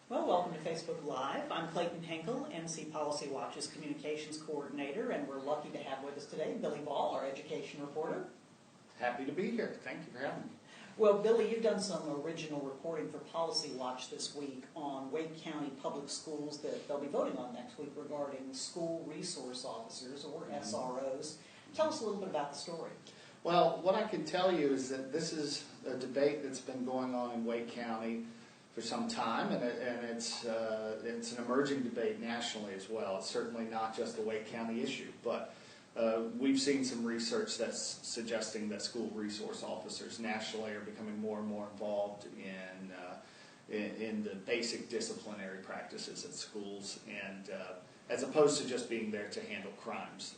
Well, welcome to Facebook Live. I'm Clayton Henkel, NC Policy Watch's Communications Coordinator, and we're lucky to have with us today Billy Ball, our Education Reporter. Happy to be here. Thank you for having me. Well, Billy, you've done some original reporting for Policy Watch this week on Wake County Public Schools that they'll be voting on next week regarding school resource officers, or SROs. Tell us a little bit about the story. Well, what I can tell you is that this is a debate that's been going on in Wake County for some time, and it's an emerging debate nationally as well. It's certainly not just a Wake County issue, but we've seen some research that's suggesting that school resource officers nationally are becoming more and more involved in the basic disciplinary practices at schools, and as opposed to just being there to handle crimes.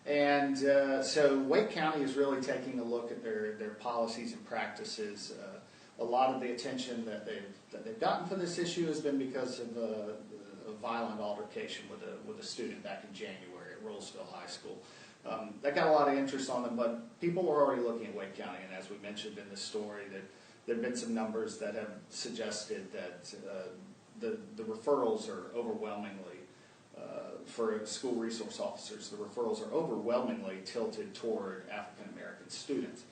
So Wake County is really taking a look at their policies and practices. A lot of the attention that they've gotten for this issue has been because of a violent altercation with a student back in January at Rollsville High School. That got a lot of interest on them, but people were already looking at Wake County, and as we mentioned in the story, that there have been some numbers that have suggested that the referrals are overwhelmingly, for school resource officers, the referrals are overwhelmingly tilted toward African American students.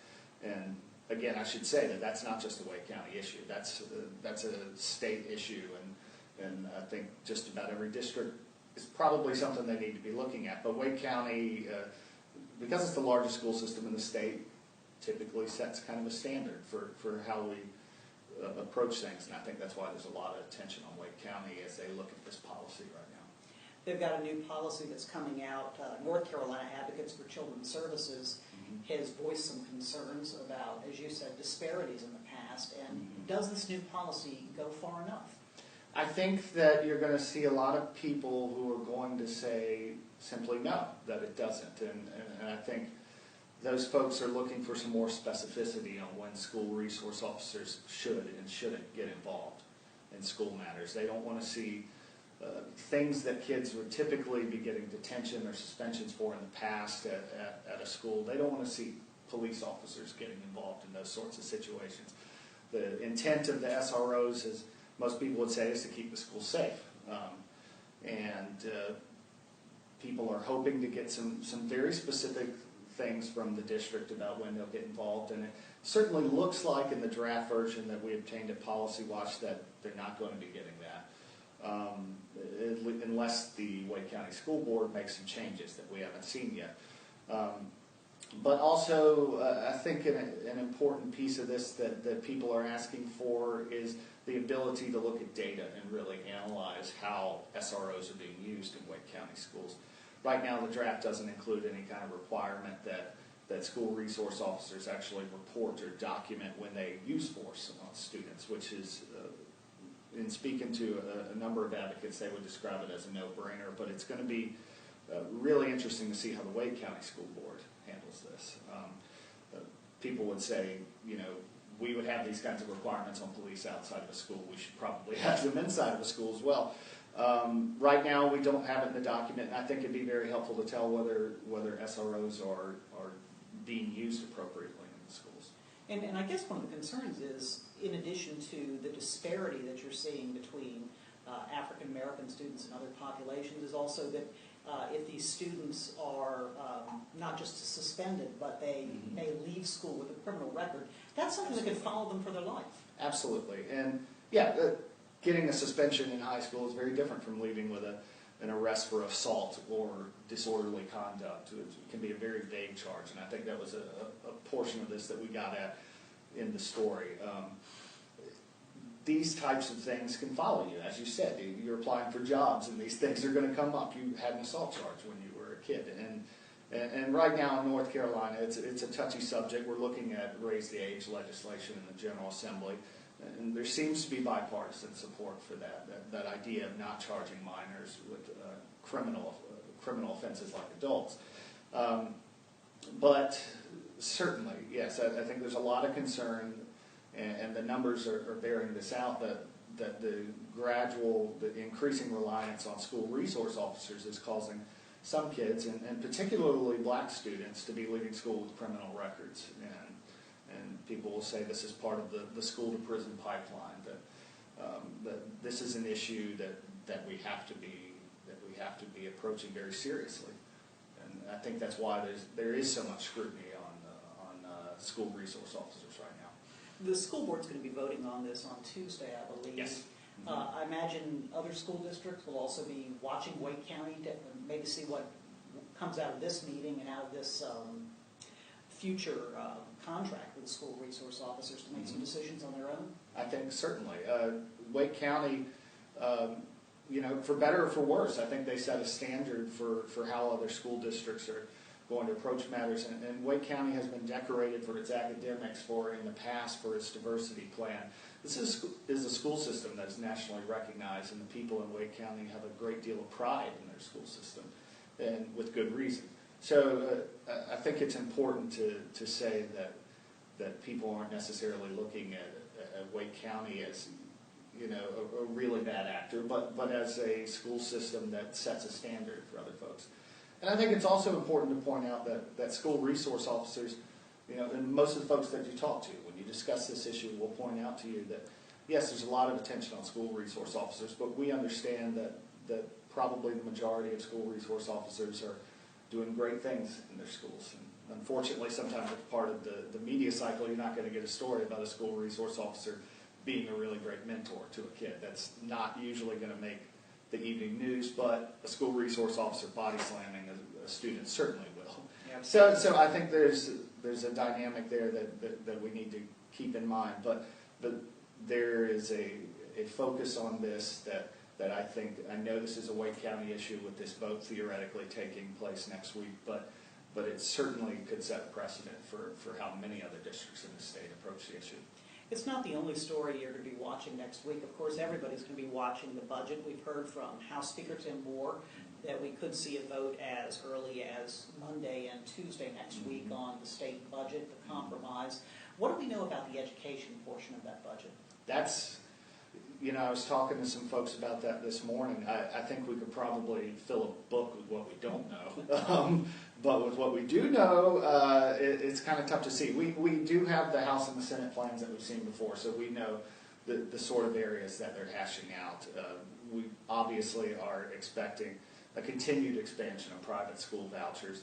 And again, I should say that that's not just a Wake County issue. That's a state issue, and I think just about every district is probably something they need to be looking at. But Wake County, because it's the largest school system in the state, typically sets kind of a standard for how we approach things, and I think that's why there's a lot of attention on Wake County as they look at this policy right now. They've got a new policy that's coming out. North Carolina Advocates for Children's Services has voiced some concerns about, as you said, disparities in the past. And does this new policy go far enough? I think that you're going to see a lot of people who are going to say simply no, that it doesn't. And I think those folks are looking for some more specificity on when school resource officers should and shouldn't get involved in school matters. They don't want to see things that kids would typically be getting detention or suspensions for in the past at a school. They don't want to see police officers getting involved in those sorts of situations. The intent of the SROs, as most people would say, is to keep the school safe. People are hoping to get some very specific things from the district about when they'll get involved, and it certainly looks like in the draft version that we obtained at Policy Watch that they're not going to be getting that. Unless the Wake County School Board makes some changes that we haven't seen yet. But also, I think an important piece of this that people are asking for is the ability to look at data and really analyze how SROs are being used in Wake County schools. Right now, the draft doesn't include any kind of requirement that school resource officers actually report or document when they use force on students, which is in speaking to a number of advocates, they would describe it as a no-brainer, but it's going to be really interesting to see how the Wake County School Board handles this. People would say, we would have these kinds of requirements on police outside of a school. We should probably have them inside of a school as well. Right now, we don't have it in the document, and I think it'd be very helpful to tell whether SROs are being used appropriately in the schools. And I guess one of the concerns is, in addition to the disparity that you're seeing between African American students and other populations, is also that if these students are not just suspended, but they may leave school with a criminal record, that's something that could follow them for their life. Absolutely. And yeah, getting a suspension in high school is very different from leaving with an arrest for assault or disorderly conduct. It can be a very vague charge, and I think that was a portion of this that we got at in the story. These types of things can follow you. As you said, you're applying for jobs, and these things are going to come up. You had an assault charge when you were a kid, and right now in North Carolina, it's a touchy subject. We're looking at raise the age legislation in the General Assembly, and there seems to be bipartisan support for that idea of not charging minors with criminal offenses like adults. But certainly, yes, I think there's a lot of concern, and the numbers are bearing this out, that the increasing reliance on school resource officers is causing some kids, and particularly black students, to be leaving school with criminal records. And people will say this is part of the school to prison pipeline, that this is an issue that we have to be approaching very seriously. And I think that's why there is so much scrutiny on school resource officers right now. The school board's going to be voting on this on Tuesday, I believe. Yes. I imagine other school districts will also be watching Wake County to maybe see what comes out of this meeting and out of this future contract with school resource officers to make some decisions on their own. I think certainly. Wake County, for better or for worse, I think they set a standard for how other school districts are going to approach matters. And Wake County has been decorated for its academics in the past for its diversity plan. This is a school system that is nationally recognized, and the people in Wake County have a great deal of pride in their school system, and with good reason. So I think it's important to say that people aren't necessarily looking at Wake County as a really bad actor, but as a school system that sets a standard for other folks. And I think it's also important to point out that school resource officers, and most of the folks that you talk to, when you discuss this issue, will point out to you that, yes, there's a lot of attention on school resource officers, but we understand that probably the majority of school resource officers are doing great things in their schools. And unfortunately, sometimes as part of the media cycle, you're not going to get a story about a school resource officer being a really great mentor to a kid. That's not usually going to make the evening news, but a school resource officer body slamming a student certainly will. Yep. So I think there's a dynamic there that we need to keep in mind, but there is a focus on this that I know this is a Wake County issue with this vote theoretically taking place next week, but it certainly could set a precedent for how many other districts in the state approach the issue. It's not the only story you're going to be watching next week. Of course, everybody's going to be watching the budget. We've heard from House Speaker Tim Moore that we could see a vote as early as Monday and Tuesday next week on the state budget, the compromise. What do we know about the education portion of that budget? That's, I was talking to some folks about that this morning. I think we could probably fill a book with what we don't know. But with what we do know, it's kind of tough to see. We do have the House and the Senate plans that we've seen before, so we know the sort of areas that they're hashing out. We obviously are expecting a continued expansion of private school vouchers.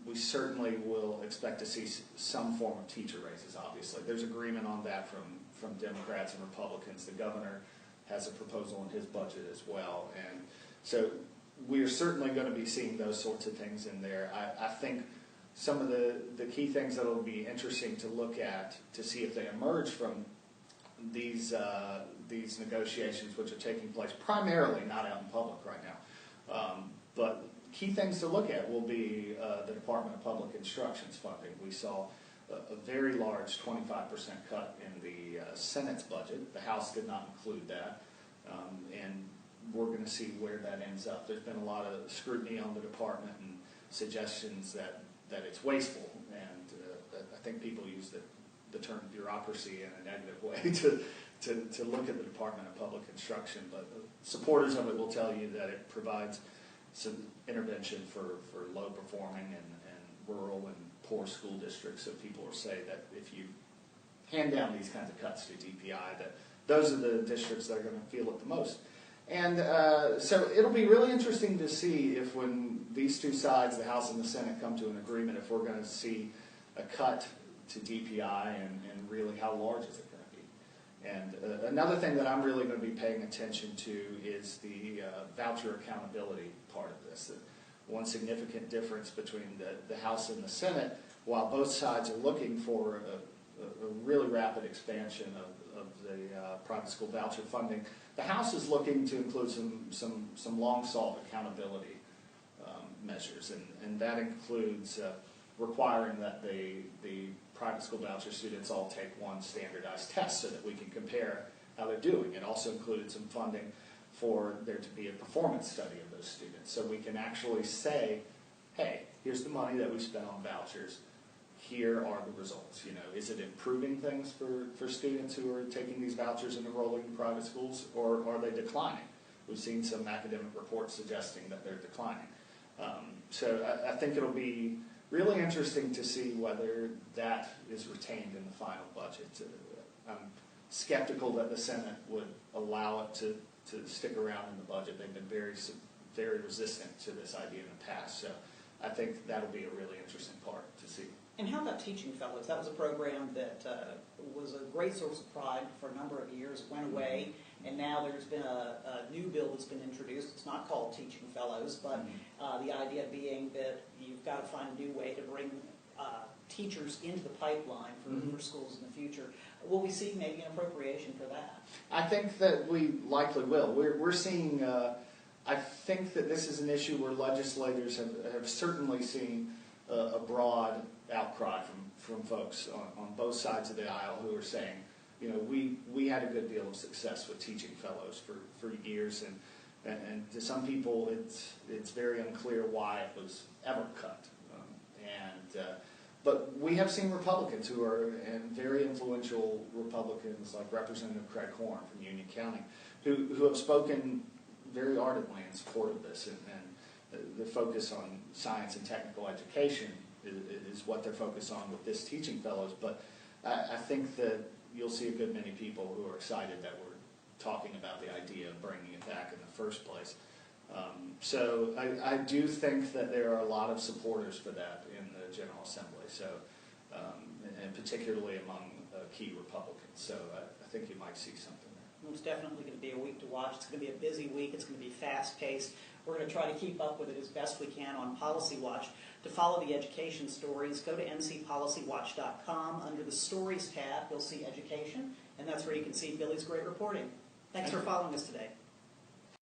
We certainly will expect to see some form of teacher raises, obviously. There's agreement on that from Democrats and Republicans. The governor has a proposal in his budget as well. And so we are certainly going to be seeing those sorts of things in there. I think some of the key things that will be interesting to look at to see if they emerge from these negotiations, which are taking place primarily not out in public right now. But key things to look at will be the Department of Public Instruction's funding. We saw a very large 25% cut in the Senate's budget. The House did not include that. And we're going to see where that ends up. There's been a lot of scrutiny on the department and suggestions that it's wasteful, and I think people use the term bureaucracy in a negative way to look at the Department of Public Instruction, but supporters of it will tell you that it provides some intervention for low-performing and rural and poor school districts, so people will say that if you hand down these kinds of cuts to DPI, that those are the districts that are going to feel it the most. And so it'll be really interesting to see if when these two sides, the House and the Senate, come to an agreement, if we're going to see a cut to DPI and really how large is it going to be. And another thing that I'm really going to be paying attention to is the voucher accountability part of this. One significant difference between the House and the Senate, while both sides are looking for a really rapid expansion of the private school voucher funding, the House is looking to include some long-sought accountability measures, and that includes requiring that the private school voucher students all take one standardized test so that we can compare how they're doing. It also included some funding for there to be a performance study of those students, so we can actually say, hey, here's the money that we spent on vouchers. Here are the results. Is it improving things for students who are taking these vouchers and enrolling in private schools, or are they declining? We've seen some academic reports suggesting that they're declining. So I think it'll be really interesting to see whether that is retained in the final budget. I'm skeptical that the Senate would allow allow it to stick around in the budget. They've been very resistant to this idea in the past. So I think that'll be a really interesting part to see. And how about Teaching Fellows? That was a program that was a great source of pride for a number of years. It went away, and now there's been a new bill that's been introduced. It's not called Teaching Fellows, but the idea being that you've got to find a new way to bring teachers into the pipeline for schools in the future. Will we see maybe an appropriation for that? I think that we likely will. We're seeing, I think that this is an issue where legislators have certainly seen a broad outcry from folks on both sides of the aisle who are saying, you know, we had a good deal of success with Teaching Fellows for years, and to some people it's very unclear why it was ever cut. But we have seen Republicans who are, and very influential Republicans like Representative Craig Horn from Union County, who have spoken very ardently in support of this, and the focus on science and technical education is what they're focused on with this Teaching Fellows. But I think that you'll see a good many people who are excited that we're talking about the idea of bringing it back in the first place. So I do think that there are a lot of supporters for that in the General Assembly, so and particularly among key Republicans. So I think you might see something there. Well, it's definitely going to be a week to watch. It's going to be a busy week. It's going to be fast-paced. We're going to try to keep up with it as best we can on Policy Watch. To follow the education stories, go to ncpolicywatch.com. Under the Stories tab, you'll see Education, and that's where you can see Billy's great reporting. Thanks for following us today.